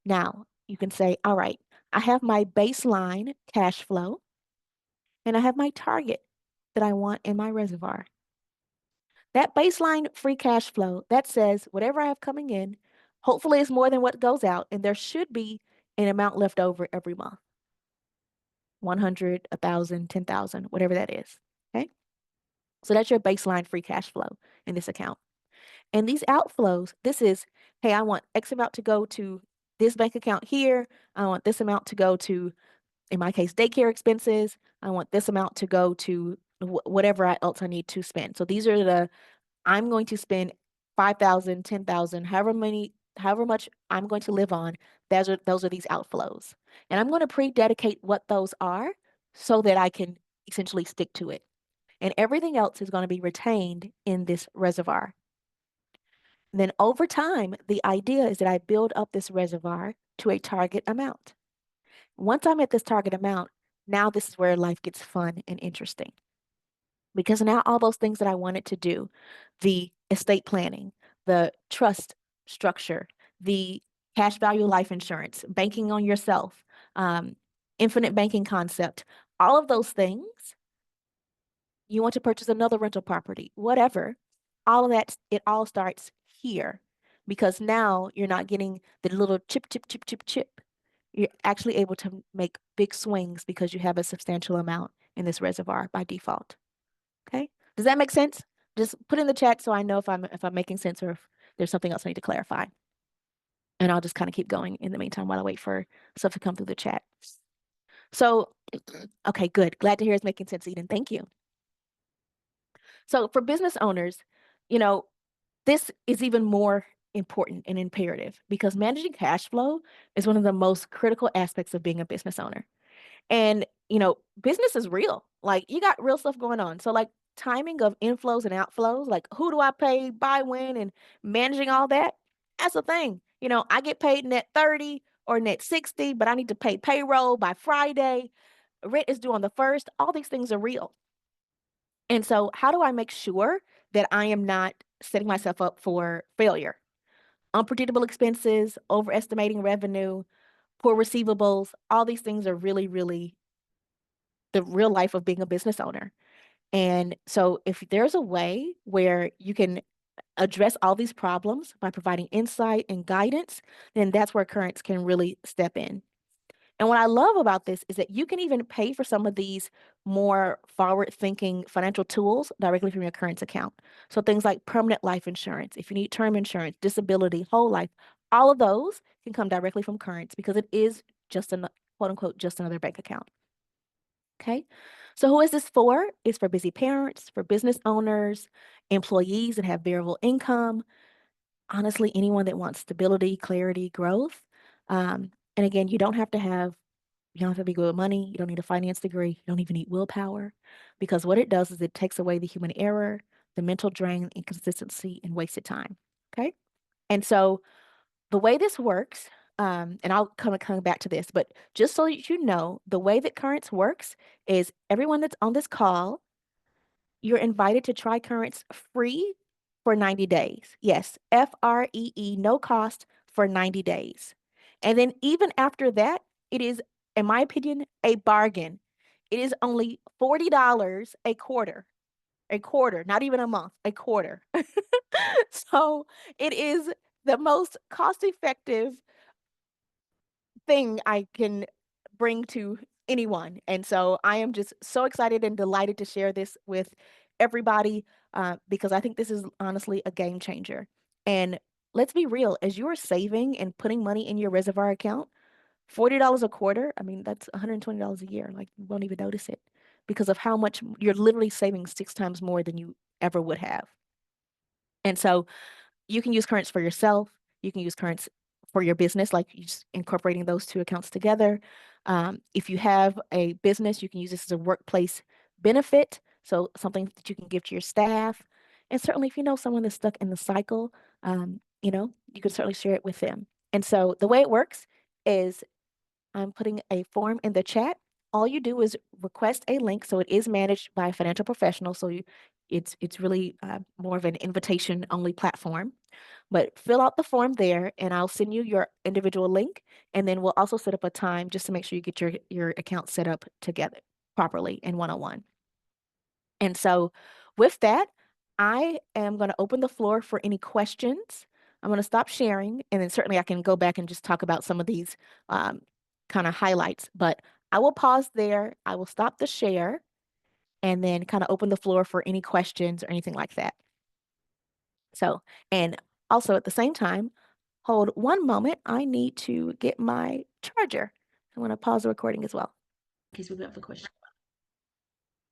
Now, you can say, all right, I have my baseline cash flow and I have my target that I want in my reservoir. That baseline free cash flow, that says whatever I have coming in, hopefully it's more than what goes out, and there should be an amount left over every month. 100, 1,000, 10,000, whatever that is. Okay? So that's your baseline free cash flow in this account. And these outflows, this is, hey, I want X amount to go to this bank account here. I want this amount to go to, in my case, daycare expenses. I want this amount to go to whatever else I need to spend. So these are the, I'm going to spend 5,000, 10,000, however much I'm going to live on. Those are these outflows. And I'm going to pre-dedicate what those are so that I can essentially stick to it. And everything else is going to be retained in this reservoir. And then over time, the idea is that I build up this reservoir to a target amount. Once I'm at this target amount, now this is where life gets fun and interesting. Because now all those things that I wanted to do, the estate planning, the trust structure, the cash value life insurance, banking on yourself, um, infinite banking concept, all of those things, you want to purchase another rental property, whatever, all of that, it all starts here because now you're not getting the little chip, chip, chip, chip, chip. You're actually able to make big swings because you have a substantial amount in this reservoir by default. Okay. Does that make sense? Just put in the chat so I know if I'm making sense or if there's something else I need to clarify. And I'll just kind of keep going in the meantime while I wait for stuff to come through the chat. So, okay, good. Glad to hear it's making sense, Eden. Thank you. So for business owners, you know, this is even more important and imperative because managing cash flow is one of the most critical aspects of being a business owner. And, business is real. Like you got real stuff going on. So like timing of inflows and outflows, like who do I pay by when and managing all that, that's a thing. I get paid net 30 or net 60, but I need to pay payroll by Friday. Rent is due on the first. All these things are real. And so how do I make sure that I am not setting myself up for failure? Unpredictable expenses, overestimating revenue, poor receivables, all these things are really, really the real life of being a business owner. And so if there's a way where you can address all these problems by providing insight and guidance, then that's where Currents can really step in. And what I love about this is that you can even pay for some of these more forward-thinking financial tools directly from your Currents account. So things like permanent life insurance, if you need term insurance, disability, whole life, all of those can come directly from Currents because it is just an quote unquote just another bank account. Okay. So who is this for? It's for busy parents, for business owners, employees that have variable income, honestly, anyone that wants stability, clarity, growth. And again, you don't have to be good with money. You don't need a finance degree. You don't even need willpower because what it does is it takes away the human error, the mental drain, inconsistency, and wasted time. Okay. And so the way this works, and I'll come back to this, but just so you know, the way that Currents works is everyone that's on this call, you're invited to try Currents free for 90 days. Yes, FREE, no cost for 90 days. And then even after that, it is, in my opinion, a bargain. It is only $40 a quarter, not even a month, a quarter. So it is the most cost-effective thing I can bring to anyone. And so I am just so excited and delighted to share this with everybody because I think this is honestly a game changer. And let's be real, as you are saving and putting money in your reservoir account, $40 a quarter, I mean, that's $120 a year. Like, you won't even notice it because of how much you're literally saving 6 times more than you ever would have. And so you can use Currents for yourself. You can use Currents for your business, like you just incorporating those two accounts together. If you have a business, you can use this as a workplace benefit. So something that you can give to your staff. And certainly, if you know someone that's stuck in the cycle, you could certainly share it with them. And so the way it works is I'm putting a form in the chat. All you do is request a link. So it is managed by a financial professional. It's really more of an invitation only platform. But fill out the form there, and I'll send you your individual link, and then we'll also set up a time just to make sure you get your account set up together properly and one-on-one. And so with that, I am going to open the floor for any questions. I'm going to stop sharing, and then certainly I can go back and just talk about some of these um, kind of highlights. But I will pause there. I will stop the share and then kind of open the floor for any questions or anything like that. So, and also at the same time, hold one moment. I need to get my charger. I want to pause the recording as well in case we have a question.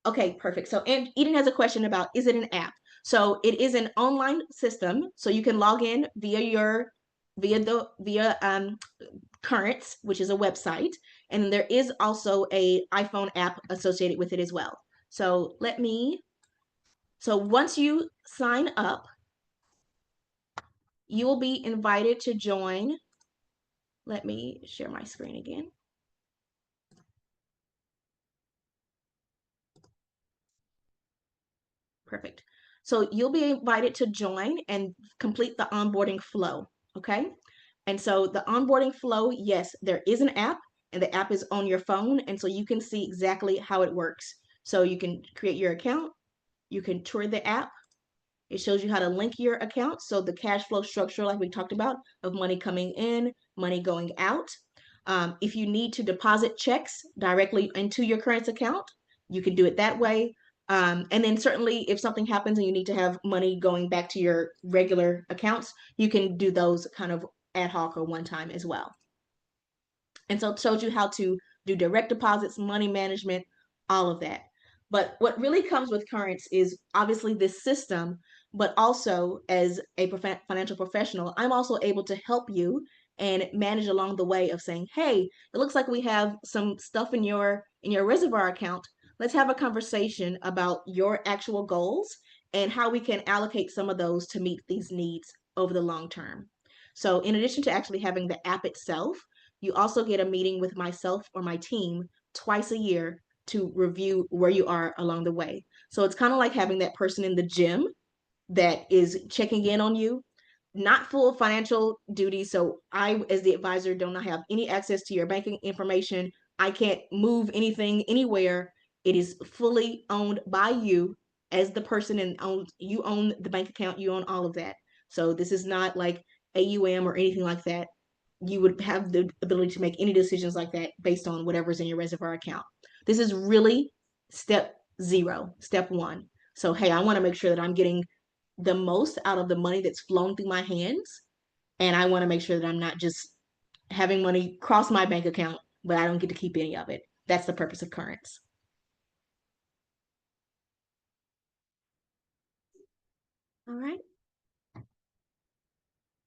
Okay, perfect. So, and Eden has a question about, is it an app? So it is an online system. So you can log in via Currents, which is a website, and there is also a iPhone app associated with it as well. So once you sign up, you will be invited to join. Let me share my screen again. Perfect. So you'll be invited to join and complete the onboarding flow, okay? And so the onboarding flow, yes, there is an app, and the app is on your phone, and so you can see exactly how it works. So you can create your account, you can tour the app. It shows you how to link your account. So the cash flow structure, like we talked about, of money coming in, money going out. If you need to deposit checks directly into your Currents account, you can do it that way. And then certainly if something happens and you need to have money going back to your regular accounts, you can do those kind of ad hoc or one time as well. And so it shows you how to do direct deposits, money management, all of that. But what really comes with Currents is obviously this system, but also as a financial professional, I'm also able to help you and manage along the way of saying, hey, it looks like we have some stuff in your reservoir account. Let's have a conversation about your actual goals and how we can allocate some of those to meet these needs over the long term. So in addition to actually having the app itself, you also get a meeting with myself or my team twice a year to review where you are along the way. So it's kind of like having that person in the gym that is checking in on you, not full financial duty. So I, as the advisor, do not have any access to your banking information. I can't move anything anywhere. It is fully owned by you as the person, and you own the bank account, you own all of that. So this is not like AUM or anything like that. You would have the ability to make any decisions like that based on whatever's in your reservoir account. This is really step zero, step one. So, hey, I want to make sure that I'm getting the most out of the money that's flowing through my hands. And I want to make sure that I'm not just having money cross my bank account, but I don't get to keep any of it. That's the purpose of Currents. All right.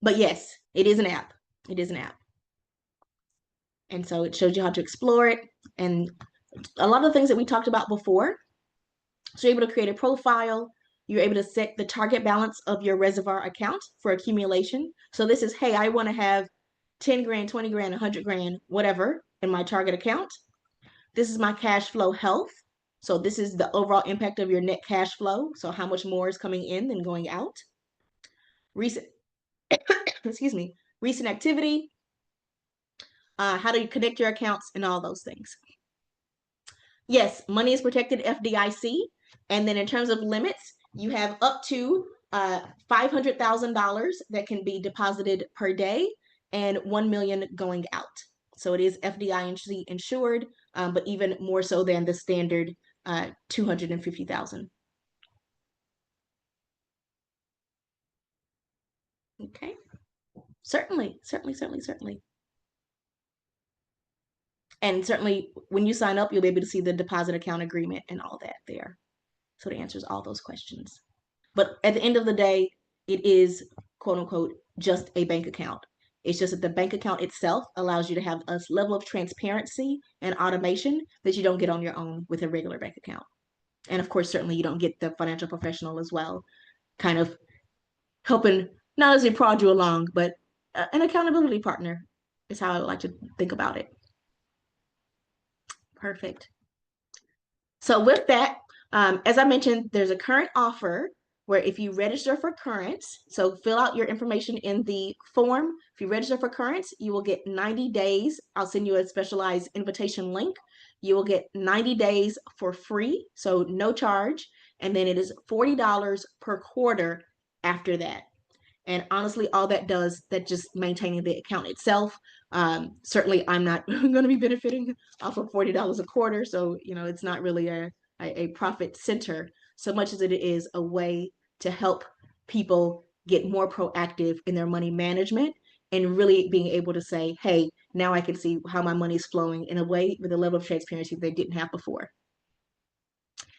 But yes, it is an app. It is an app. And so it shows you how to explore it and a lot of the things that we talked about before. So you're able to create a profile. You're able to set the target balance of your reservoir account for accumulation. So this is, hey, I want to have 10 grand, 20 grand, 100 grand, whatever in my target account. This is my cash flow health. So this is the overall impact of your net cash flow. So how much more is coming in than going out. Recent, excuse me, recent activity, how do you connect your accounts and all those things. Yes, money is protected FDIC. And then in terms of limits, you have up to $500,000 that can be deposited per day and 1 million going out. So it is FDIC insured, but even more so than the standard 250,000. Okay. Certainly, certainly, certainly, certainly. And certainly when you sign up, you'll be able to see the deposit account agreement and all that there. So it answers all those questions. But at the end of the day, it is quote unquote just a bank account. It's just that the bank account itself allows you to have a level of transparency and automation that you don't get on your own with a regular bank account. And of course, certainly you don't get the financial professional as well kind of helping not as prod you along, but an accountability partner is how I would like to think about it. Perfect. So with that, as I mentioned, there's a current offer where if you register for currents, so fill out your information in the form. If you register for currents, you will get 90 days. I'll send you a specialized invitation link. You will get 90 days for free, so no charge. And then it is $40 per quarter after that. And honestly, all that does, that just maintaining the account itself. Certainly, I'm not going to be benefiting off of $40 a quarter. So, it's not really a profit center so much as it is a way to help people get more proactive in their money management and really being able to say, hey, now I can see how my money is flowing in a way with a level of transparency they didn't have before.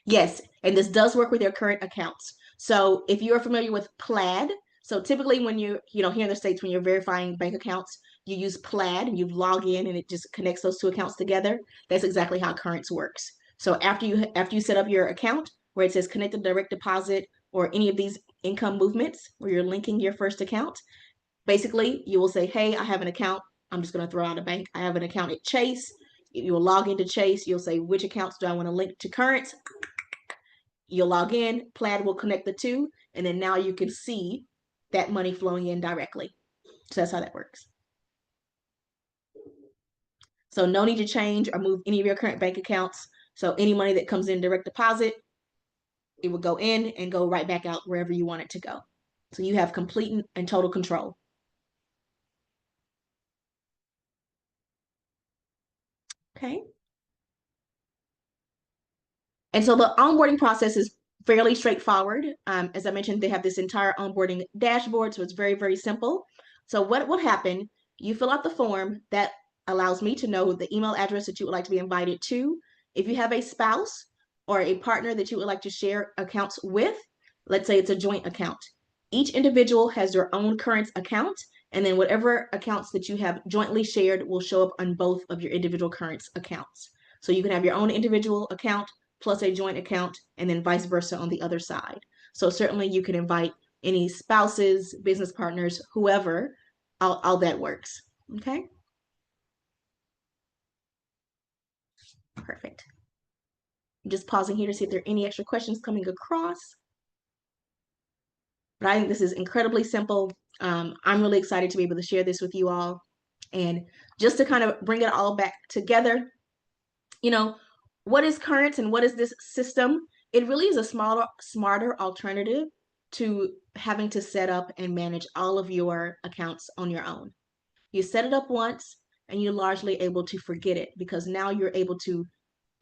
Yes, and this does work with your current accounts. So if you are familiar with Plaid, so typically when here in the States, when you're verifying bank accounts, you use Plaid and you log in and it just connects those two accounts together. That's exactly how Currents works. So after you set up your account where it says connected direct deposit or any of these income movements where you're linking your first account, basically you will say, hey, I have an account. I'm just going to throw out a bank. I have an account at Chase. You will log into Chase. You'll say, which accounts do I want to link to Currents? You'll log in, Plaid will connect the two, and then now you can see that money flowing in directly. So that's how that works. So no need to change or move any of your current bank accounts. So any money that comes in direct deposit, it will go in and go right back out wherever you want it to go. So you have complete and total control. Okay. And so the onboarding process is fairly straightforward. As I mentioned, they have this entire onboarding dashboard, so it's very, very simple. So what will happen, you fill out the form that allows me to know the email address that you would like to be invited to. If you have a spouse or a partner that you would like to share accounts with, let's say it's a joint account. Each individual has their own current account, and then whatever accounts that you have jointly shared will show up on both of your individual current accounts. So you can have your own individual account plus a joint account, and then vice versa on the other side. So certainly you can invite any spouses, business partners, whoever, all that works. Okay, perfect. I'm just pausing here to see if there are any extra questions coming across. But I think this is incredibly simple. I'm really excited to be able to share this with you all. And just to kind of bring it all back together, you know, what is current and what is this system? It really is a smarter alternative to having to set up and manage all of your accounts on your own. You set it up once and you're largely able to forget it because now you're able to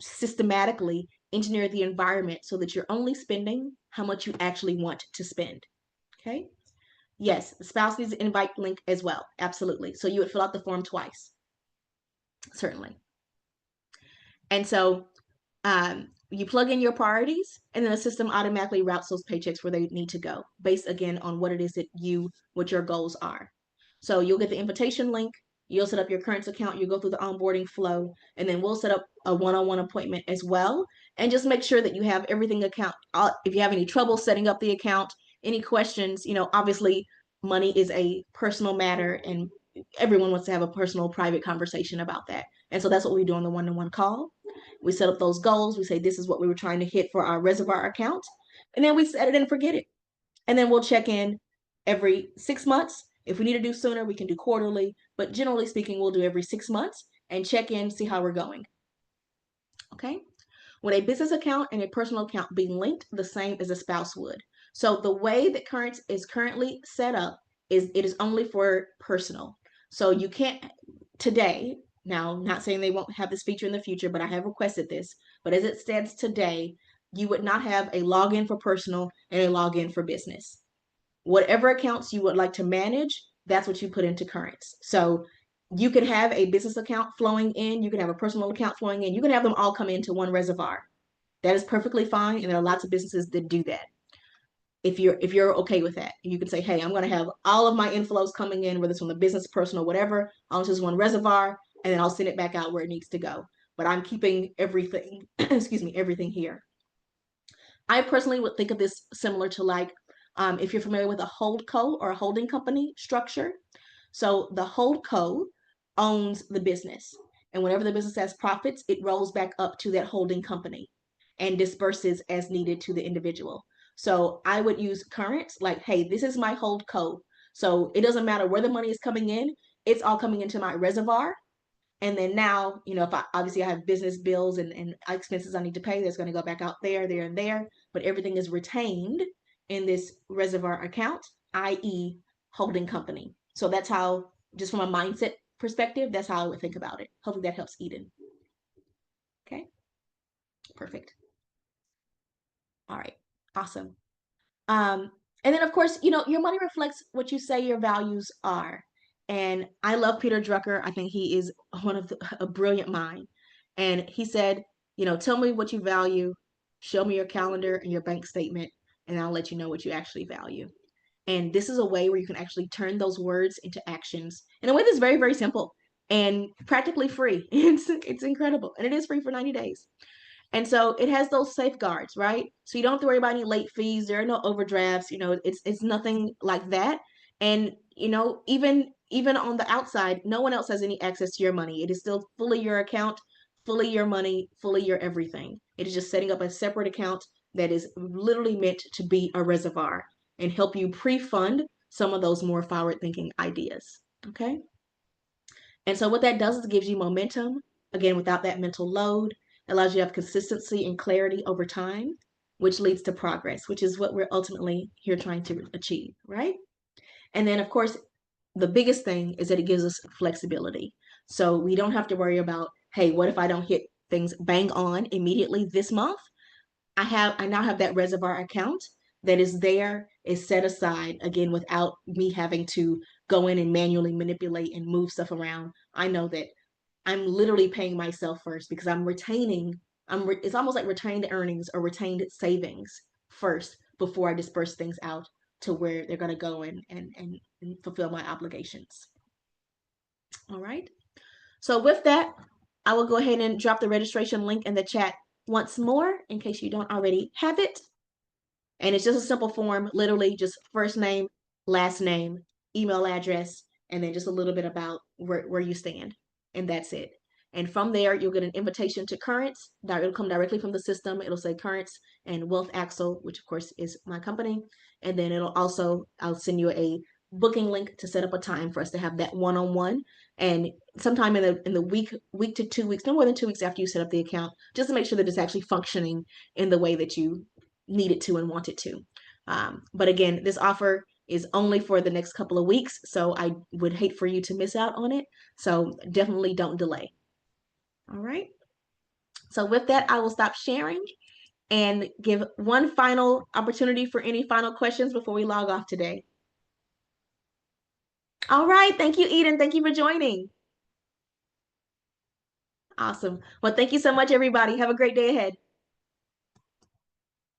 systematically engineer the environment so that you're only spending how much you actually want to spend. Okay. Yes, the spouse needs an invite link as well. Absolutely. So you would fill out the form twice. Certainly. And so you plug in your priorities and then the system automatically routes those paychecks where they need to go based again on what it is that what your goals are. So you'll get the invitation link, you'll set up your current account, you go through the onboarding flow, and then we'll set up a one-on-one appointment as well. And just make sure that you have everything account. If you have any trouble setting up the account, any questions, obviously money is a personal matter and everyone wants to have a personal private conversation about that. And so that's what we do on the one-to-one call. We set up those goals. We say, this is what we were trying to hit for our reservoir account. And then we set it and forget it. And then we'll check in every 6 months. If we need to do sooner, we can do quarterly. But generally speaking, we'll do every 6 months and check in, see how we're going. Okay. Would a business account and a personal account be linked the same as a spouse would? So the way that current is currently set up is it is only for personal. So you can't today, now not saying they won't have this feature in the future, but I have requested this. But as it stands today, you would not have a login for personal and a login for business. Whatever accounts you would like to manage, that's what you put into currents. So you can have a business account flowing in, you can have a personal account flowing in, you can have them all come into one reservoir. That is perfectly fine, and there are lots of businesses that do that. If you're okay with that, you can say, hey, I'm going to have all of my inflows coming in, whether it's from the business, personal, whatever, I'll just one reservoir, and then I'll send it back out where it needs to go. But I'm keeping everything, excuse me, everything here. I personally would think of this similar to like If you're familiar with a hold co or a holding company structure, so the hold co owns the business. And whenever the business has profits, it rolls back up to that holding company and disperses as needed to the individual. So I would use current, like, hey, this is my hold co. So it doesn't matter where the money is coming in, it's all coming into my reservoir. And then now, if I obviously I have business bills and expenses I need to pay, that's going to go back out there, there, and there. But everything is retained in this reservoir account, i.e., holding company. So that's how, just from a mindset perspective, that's how I would think about it. Hopefully that helps Eden. Okay, perfect. All right, awesome. Um, and then of course, your money reflects what you say your values are. And I love Peter Drucker. I think he is a brilliant mind. And he said, tell me what you value, show me your calendar and your bank statement, and I'll let you know what you actually value. And this is a way where you can actually turn those words into actions in a way that's very, very simple and practically free. It's incredible. And it is free for 90 days. And so it has those safeguards, right? So you don't have to worry about any late fees. There are no overdrafts. It's nothing like that. And even on the outside, no one else has any access to your money. It is still fully your account, fully your money, fully your everything. It is just setting up a separate account that is literally meant to be a reservoir and help you pre-fund some of those more forward-thinking ideas. Okay. And so what that does is it gives you momentum, again, without that mental load, allows you to have consistency and clarity over time, which leads to progress, which is what we're ultimately here trying to achieve, right? And then, of course, the biggest thing is that it gives us flexibility. So we don't have to worry about, hey, what if I don't hit things bang on immediately this month? I now have that reservoir account that is set aside again without me having to go in and manually manipulate and move stuff around. I know that I'm literally paying myself first because I'm retaining. It's almost like retained earnings or retained savings first before I disperse things out to where they're going to go and fulfill my obligations. All right. So with that, I will go ahead and drop the registration link in the chat once more in case you don't already have it. And it's just a simple form, literally just first name, last name, email address, and then just a little bit about where you stand. And that's it. And from there, you'll get an invitation to Currents. It'll come directly from the system. It'll say Currents and Wealth Axle, which of course is my company. And then I'll send you a booking link to set up a time for us to have that one-on-one. And sometime in the week to 2 weeks, no more than 2 weeks after you set up the account, just to make sure that it's actually functioning in the way that you need it to and want it to. But again, this offer is only for the next couple of weeks, so I would hate for you to miss out on it. So definitely don't delay. All right. So with that, I will stop sharing and give one final opportunity for any final questions before we log off today. All right. Thank you, Eden. Thank you for joining. Awesome. Well, thank you so much, everybody. Have a great day ahead.